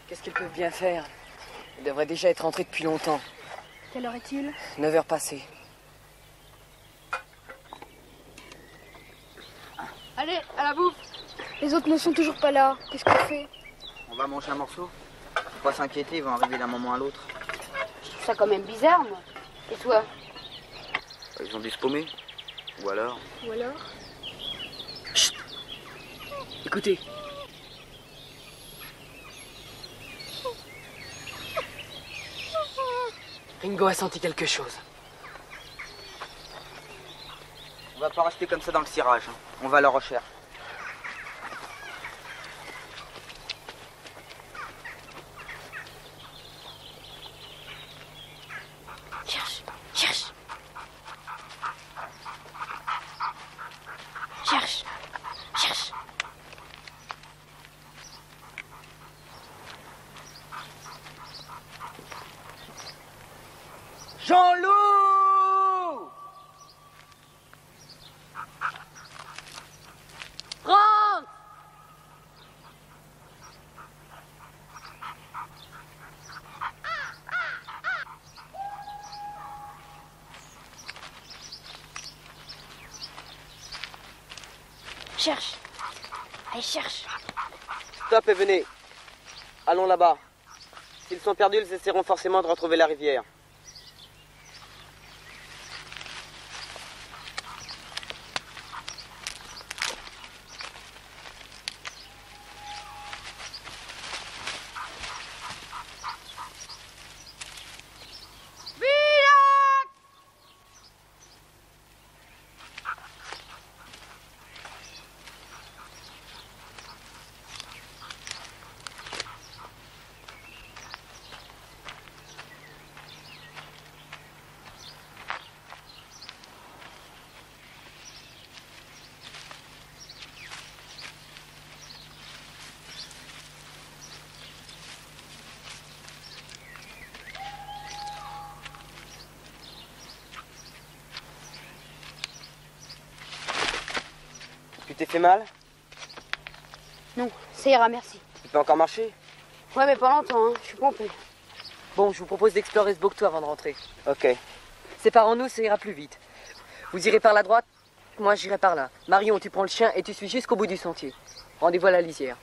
Qu'est-ce qu'ils peuvent bien faire? Ils devraient déjà être rentrés depuis longtemps. Quelle heure est-il? 9 heures passées. Allez, à la bouffe. Les autres ne sont toujours pas là. Qu'est-ce qu'on fait? On va manger un morceau. Faut pas s'inquiéter, ils vont arriver d'un moment à l'autre. Je trouve ça quand même bizarre, moi. Et toi? Ils ont dû se paumer. Ou alors... Ou alors? Chut! Écoutez. Ringo a senti quelque chose. On va pas rester comme ça dans le cirage. Hein. On va à leur recherche. Cherche, cherche. Cherche, cherche. Jean-Loup! Rentre! Cherche. Allez, cherche. Stop et venez. Allons là-bas. S'ils sont perdus, ils essaieront forcément de retrouver la rivière. Tu t'es fait mal? Non, ça ira, merci. Tu peux encore marcher? Ouais, mais pas longtemps, hein. Je suis pompé. Bon, je vous propose d'explorer ce bocteau avant de rentrer. Ok. Séparons-nous, ça ira plus vite. Vous irez par la droite, moi j'irai par là. Marion, tu prends le chien et tu suis jusqu'au bout du sentier. Rendez-vous à la lisière.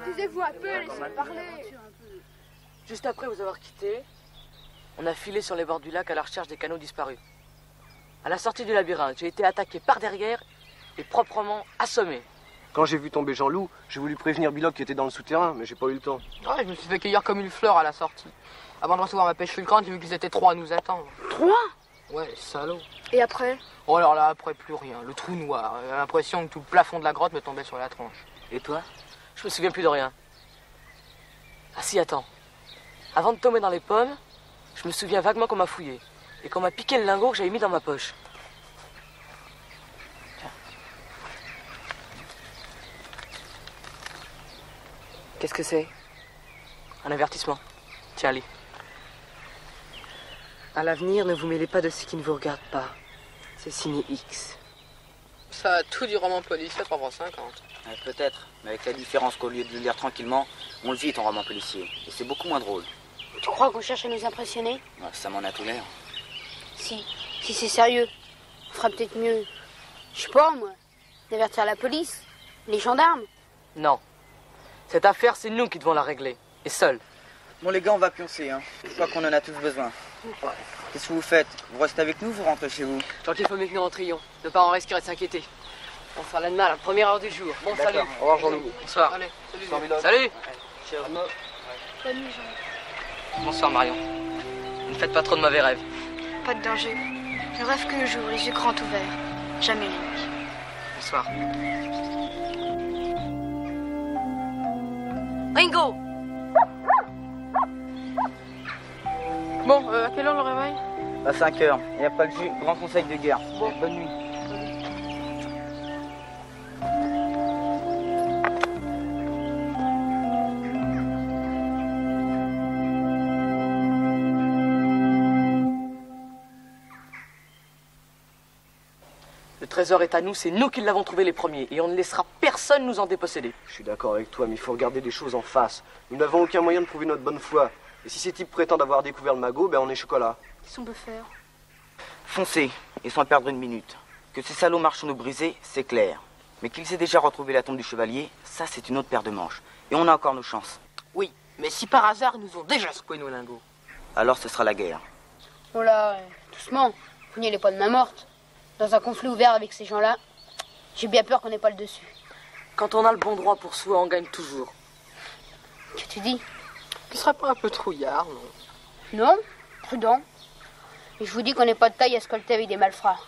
Taisez-vous un peu, laissez-moi parler. Juste après vous avoir quitté, on a filé sur les bords du lac à la recherche des canaux disparus. À la sortie du labyrinthe, j'ai été attaqué par derrière et proprement assommé. Quand j'ai vu tomber Jean-Loup, j'ai voulu prévenir Biloc qui était dans le souterrain, mais j'ai pas eu le temps. Ouais, je me suis fait cueillir comme une fleur à la sortie. Avant de recevoir ma pêche fulgurante, j'ai vu qu'ils étaient 3 à nous attendre. 3? Ouais, salaud. Et après? Oh alors là, après plus rien. Le trou noir. J'ai l'impression que tout le plafond de la grotte me tombait sur la tronche. Et toi? Je me souviens plus de rien. Ah si, attends. Avant de tomber dans les pommes, je me souviens vaguement qu'on m'a fouillé. Et qu'on m'a piqué le lingot que j'avais mis dans ma poche. Tiens. Qu'est-ce que c'est? Un avertissement. Tiens, lis. À l'avenir, ne vous mêlez pas de ce qui ne vous regarde pas. C'est signé X. Ça a tout du roman policier à 3,50 €. Ouais, peut-être, mais avec la différence qu'au lieu de le lire tranquillement, on le vit ton roman policier. Et c'est beaucoup moins drôle. Tu crois qu'on cherche à nous impressionner? Ouais, ça m'en a tout l'air. Si c'est sérieux, on fera peut-être mieux, je sais pas moi, d'avertir la police, les gendarmes. Non. Cette affaire, c'est nous qui devons la régler. Et seuls. Bon les gars, on va pioncer, hein. Je crois qu'on en a tous besoin. Qu'est-ce que vous faites? Vous restez avec nous ou vous rentrez chez vous? Tant qu'il faut mieux que nous rentrions. Ne pas en risquer de s'inquiéter. Bonsoir l'animal, à la première heure du jour. Bon salut. Au revoir Jean-Loup. Bonsoir. Allez, salut. Bonsoir, Biloc. Salut. Bonne nuit, Jean. Bonsoir Marion. Ne faites pas trop de mauvais rêves. Pas de danger. Je rêve que le jour, les yeux grands ouverts. Jamais la nuit. Bonsoir. Ringo! Bon, à quelle heure le réveil? À 5 heures. Et après le jus, grand conseil de guerre. Bon, bonne nuit. Le trésor est à nous, c'est nous qui l'avons trouvé les premiers. Et on ne laissera personne nous en déposséder. Je suis d'accord avec toi, mais il faut regarder les choses en face. Nous n'avons aucun moyen de prouver notre bonne foi. Et si ces types prétendent avoir découvert le magot, ben on est chocolat. Qu'est-ce qu'on peut faire? Foncez, et sans perdre une minute. Que ces salauds marchent nous briser, c'est clair. Mais qu'ils aient déjà retrouvé la tombe du chevalier, ça c'est une autre paire de manches. Et on a encore nos chances. Oui, mais si par hasard ils nous ont déjà secoué nos lingots. Alors ce sera la guerre. Oh là, doucement, vous n'y allez pas de main morte. Dans un conflit ouvert avec ces gens-là, j'ai bien peur qu'on n'ait pas le dessus. Quand on a le bon droit pour soi, on gagne toujours. Que tu dis? Tu serais pas un peu trouillard, non? Non, prudent. Et je vous dis qu'on n'est pas de taille à se colter avec des malfrats.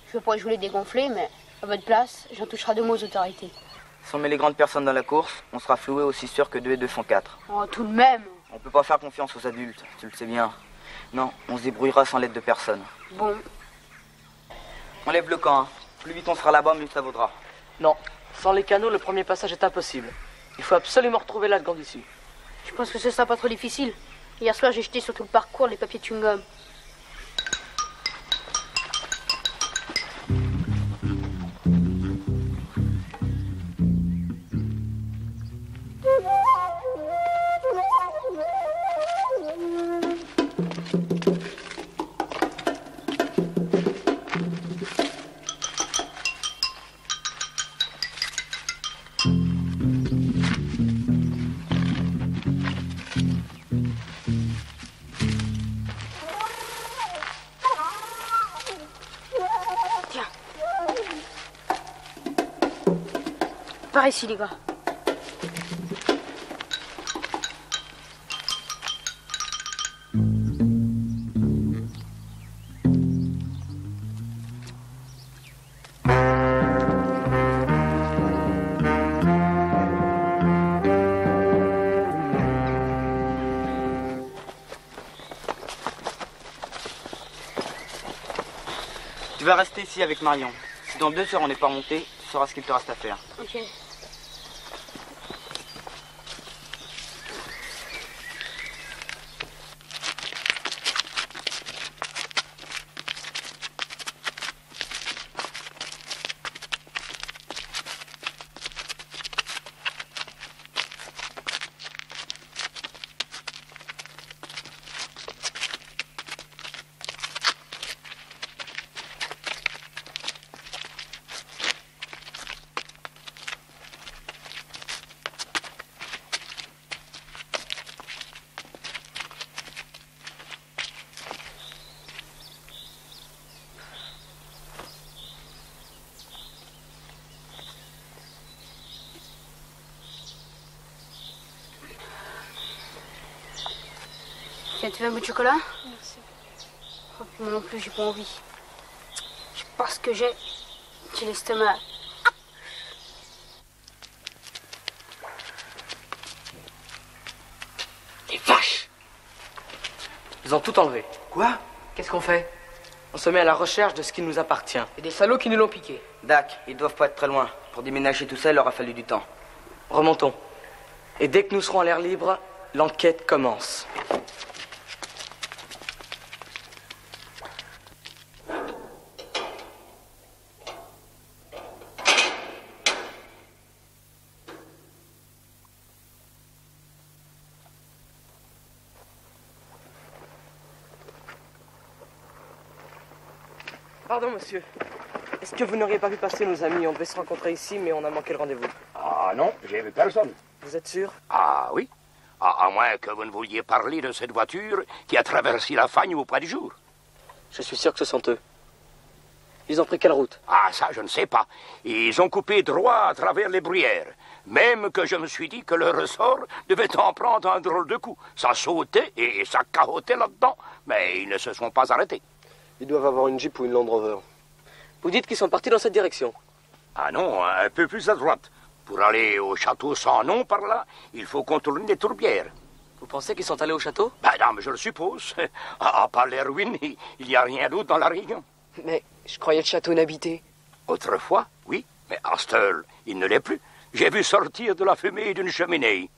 Je veux pas jouer les dégonfler, mais à votre place, j'en toucherai 2 mots aux autorités. Si on met les grandes personnes dans la course, on sera floué aussi sûr que 2 et 2 font 4. Oh, tout de même. On peut pas faire confiance aux adultes, tu le sais bien. Non, on se débrouillera sans l'aide de personne. Bon, On lève le camp, hein. Plus vite on sera là-bas, mieux ça vaudra. Non, sans les canaux, le premier passage est impossible. Il faut absolument retrouver l'Algan d'ici. je pense que ce sera pas trop difficile. Hier soir, j'ai jeté sur tout le parcours les papiers de chewing-gum. Par ici, les gars. Tu vas rester ici avec Marion. Si dans 2 heures on n'est pas monté, tu sauras ce qu'il te reste à faire. Ok. Tiens, tu veux un bout de chocolat? Merci. Oh, puis moi non plus, j'ai pas envie. Je sais pas ce que j'ai l'estomac. Les vaches! Ils ont tout enlevé. Quoi? Qu'est-ce qu'on fait? On se met à la recherche de ce qui nous appartient. Et des salauds qui nous l'ont piqué. Dac, ils doivent pas être très loin. Pour déménager tout ça, il leur a fallu du temps. Remontons. Et dès que nous serons à l'air libre, l'enquête commence. Pardon, monsieur. Est-ce que vous n'auriez pas pu passer nos amis? On devait se rencontrer ici, mais on a manqué le rendez-vous. Ah non, j'ai vu personne. Vous êtes sûr? Ah oui. À moins que vous ne vouliez parler de cette voiture qui a traversé la fagne auprès du jour. Je suis sûr que ce sont eux. Ils ont pris quelle route? Ah, ça, je ne sais pas. Ils ont coupé droit à travers les bruyères. Même que je me suis dit que le ressort devait en prendre un drôle de coup. Ça sautait et ça cahotait là-dedans. Mais ils ne se sont pas arrêtés. Ils doivent avoir une Jeep ou une Land Rover. Vous dites qu'ils sont partis dans cette direction? Ah non, un peu plus à droite. Pour aller au château sans nom par là, il faut contourner les tourbières. Vous pensez qu'ils sont allés au château? Ben non, mais je le suppose. À part les ruines, il n'y a rien d'autre dans la région. Mais je croyais le château inhabité. Autrefois, oui, mais à cette heure, il ne l'est plus. J'ai vu sortir de la fumée d'une cheminée.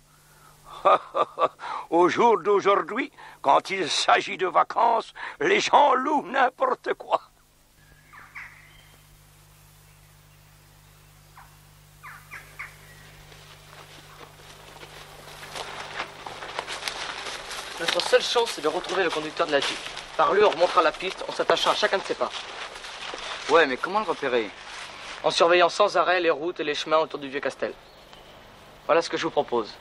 Au jour d'aujourd'hui, quand il s'agit de vacances, les gens louent n'importe quoi. Notre seule chance, c'est de retrouver le conducteur de la Jeep. Par lui, on remontera la piste en s'attachant à chacun de ses pas. Ouais, mais comment le repérer? En surveillant sans arrêt les routes et les chemins autour du Vieux-Castel. Voilà ce que je vous propose.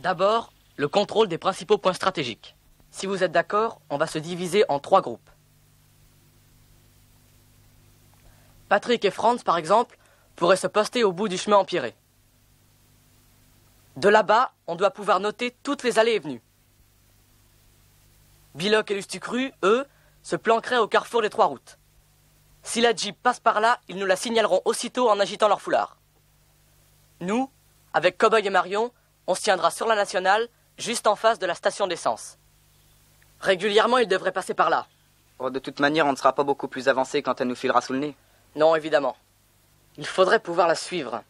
D'abord, le contrôle des principaux points stratégiques. Si vous êtes d'accord, on va se diviser en 3 groupes. Patrick et Franz, par exemple, pourraient se poster au bout du chemin empierré. De là-bas, on doit pouvoir noter toutes les allées et venues. Biloc et Lustucru, eux, se planqueraient au carrefour des 3 routes. Si la Jeep passe par là, ils nous la signaleront aussitôt en agitant leur foulard. Nous, avec Cowboy et Marion, on se tiendra sur la nationale, juste en face de la station d'essence. Régulièrement, ils devraient passer par là. Oh, de toute manière, on ne sera pas beaucoup plus avancé quand elle nous filera sous le nez. Non, évidemment. Il faudrait pouvoir la suivre.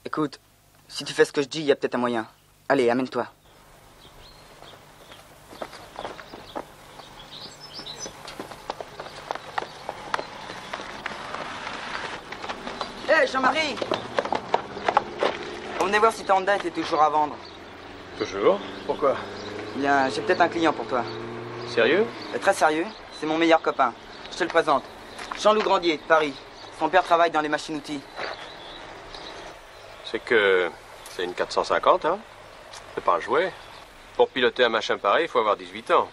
Écoute, si tu fais ce que je dis, il y a peut-être un moyen. Allez, amène-toi. Hé, Jean-Marie! On venait voir si ta Honda était toujours à vendre. Toujours? Pourquoi? Bien, j'ai peut-être un client pour toi. Sérieux? Très sérieux, c'est mon meilleur copain. Je te le présente. Jean-Loup Grandier, de Paris. Son père travaille dans les machines-outils. C'est que... c'est une 450, hein? C'est pas un jouet. Pour piloter un machin pareil, il faut avoir 18 ans.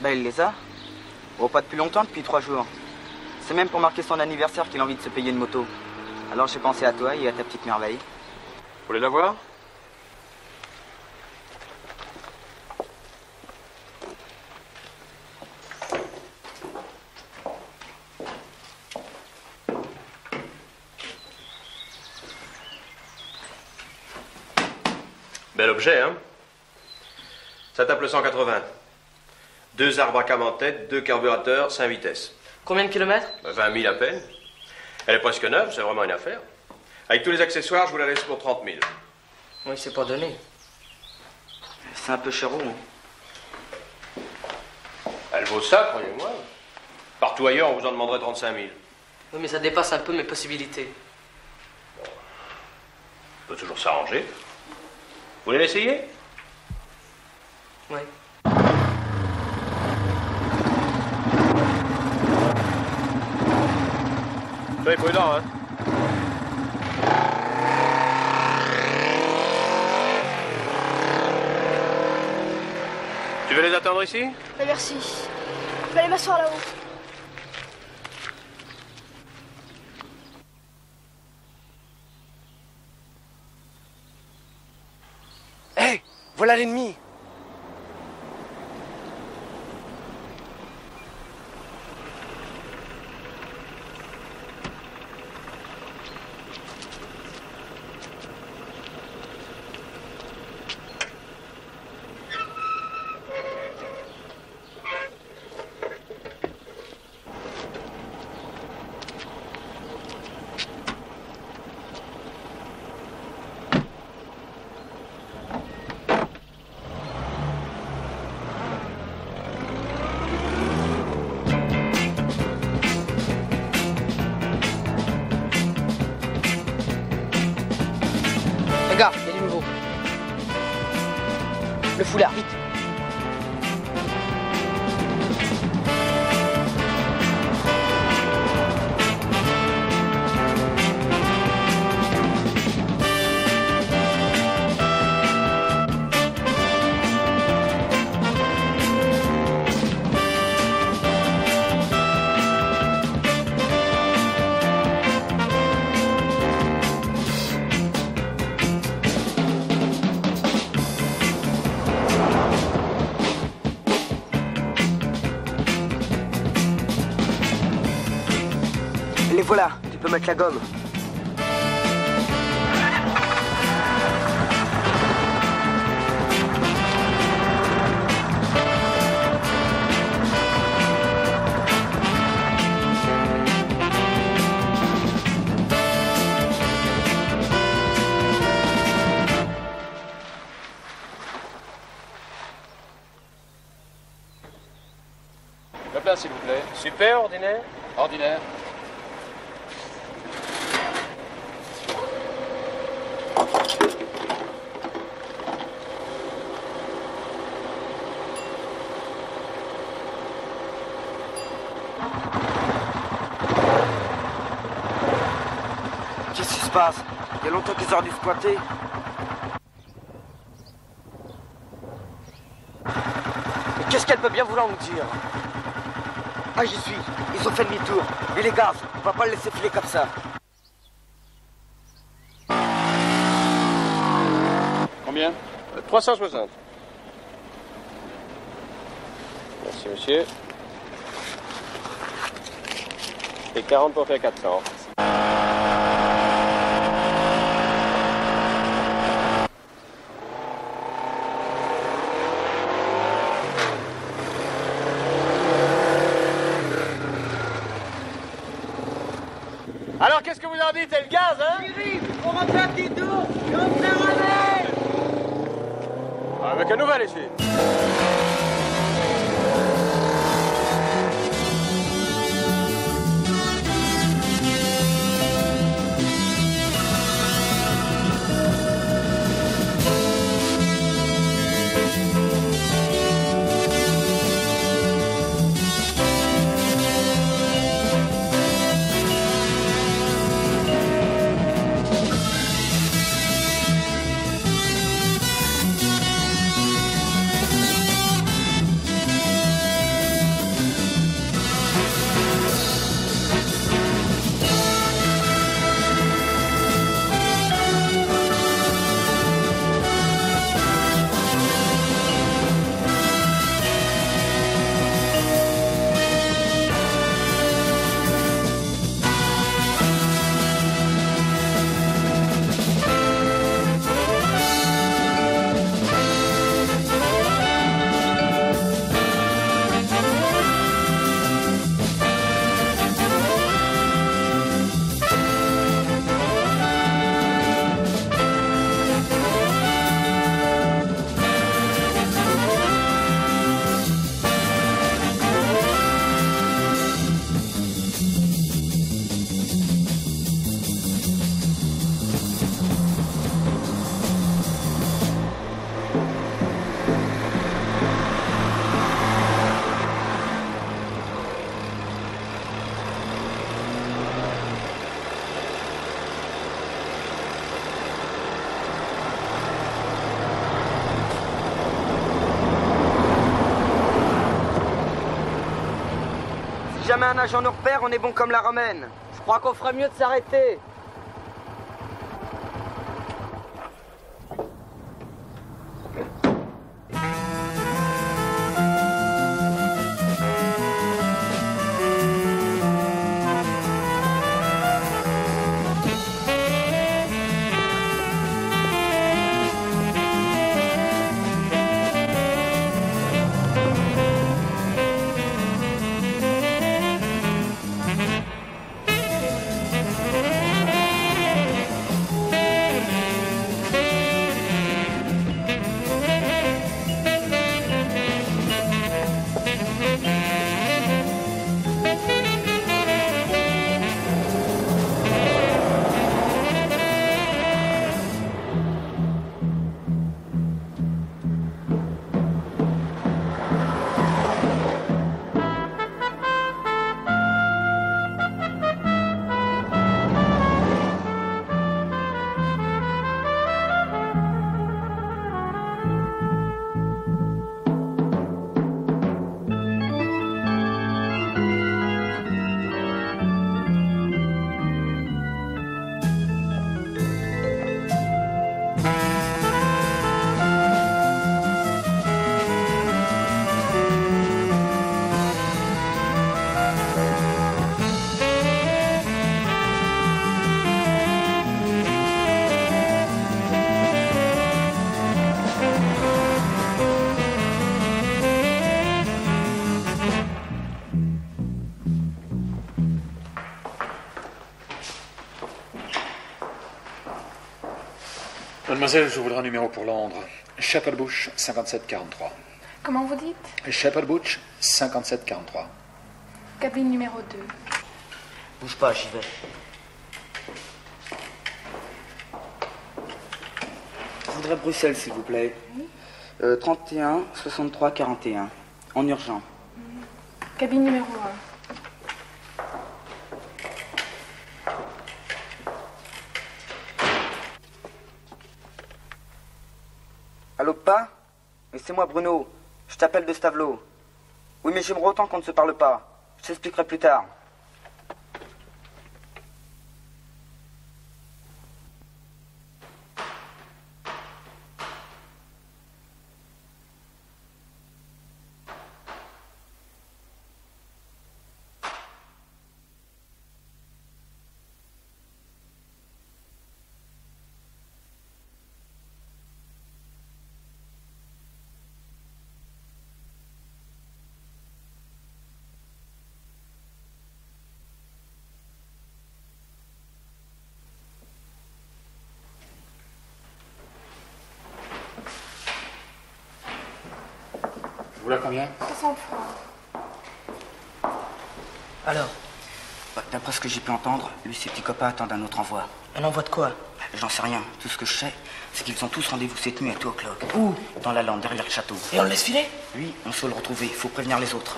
Ben, il les a. Oh, pas depuis longtemps, depuis 3 jours. C'est même pour marquer son anniversaire qu'il a envie de se payer une moto. Alors j'ai pensé à toi et à ta petite merveille. Vous voulez la voir? Bel objet, hein? Ça tape le 180. 2 arbres à cam en tête, 2 carburateurs, 5 vitesses. Combien de kilomètres? 20 000 à peine. Elle est presque neuve, c'est vraiment une affaire. Avec tous les accessoires, je vous la laisse pour 30 000. Oui, c'est pas donné. C'est un peu chéro. Hein. Elle vaut ça, croyez-moi. Partout ailleurs, on vous en demanderait 35 000. Oui, mais ça dépasse un peu mes possibilités. On peut toujours s'arranger. Vous voulez l'essayer? Oui. Soyez prudent, hein. Tu veux les attendre ici? Mais merci. Je vais aller m'asseoir là-haut. Hé, voilà l'ennemi. Le foulard, vite. Les voilà, tu peux mettre la gomme. Le plat, s'il vous plaît. Super, ordinaire. Ordinaire. Qu'est-ce qui se passe? Il y a longtemps qu'ils auraient dû squatter. Mais qu'est-ce qu'elle peut bien vouloir nous dire? Ah, j'y suis. Ils ont fait demi-tour. Mais les gars, on va pas le laisser filer comme ça. Combien 360. Merci, monsieur. Et 40 pour faire 400. Alors, qu'est-ce que vous en dites? C'est le gaz, hein? On refait un petit tour et on fait râler. Avec un nouvel ici. Si jamais un agent nous repère, on est bon comme la romaine. Je crois qu'on ferait mieux de s'arrêter. Mademoiselle, je voudrais un numéro pour Londres. Shepherd Bush, 5743. Comment vous dites? Shepherd Bush, 5743. Cabine numéro 2. Bouge pas, j'y vais. Je voudrais Bruxelles, s'il vous plaît. 31 63 41. En urgent. Cabine numéro 1. Allô, pas? Mais c'est moi, Bruno. Je t'appelle de Stavelot. Oui, mais j'aimerais autant qu'on ne se parle pas. Je t'expliquerai plus tard. Vous voulez combien? 60 francs. Alors, D'après ce que j'ai pu entendre, lui et ses petits copains attendent un autre envoi. un envoi de quoi? J'en sais rien. Tout ce que je sais, c'est qu'ils ont tous rendez-vous cette nuit à 2 o'clock. Où? Dans la lande, derrière le château. Et on le laisse filer? Lui, on sait le retrouver. Il faut prévenir les autres.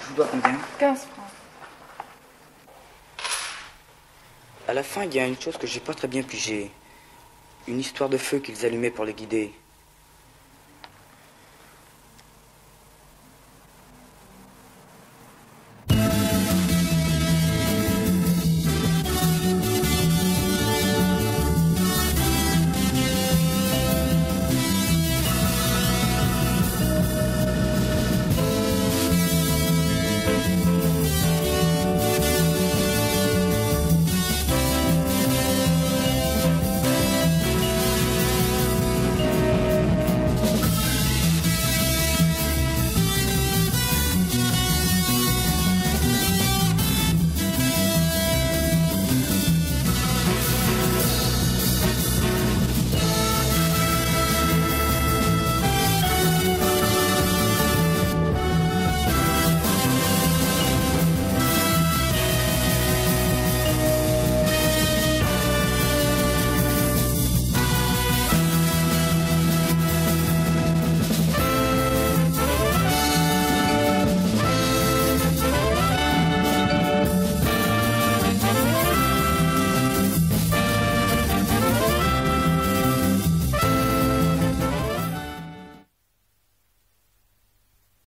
Je vous dois combien? 15 francs. À la fin, il y a une chose que j'ai pas très bien pigée. Une histoire de feu qu'ils allumaient pour les guider.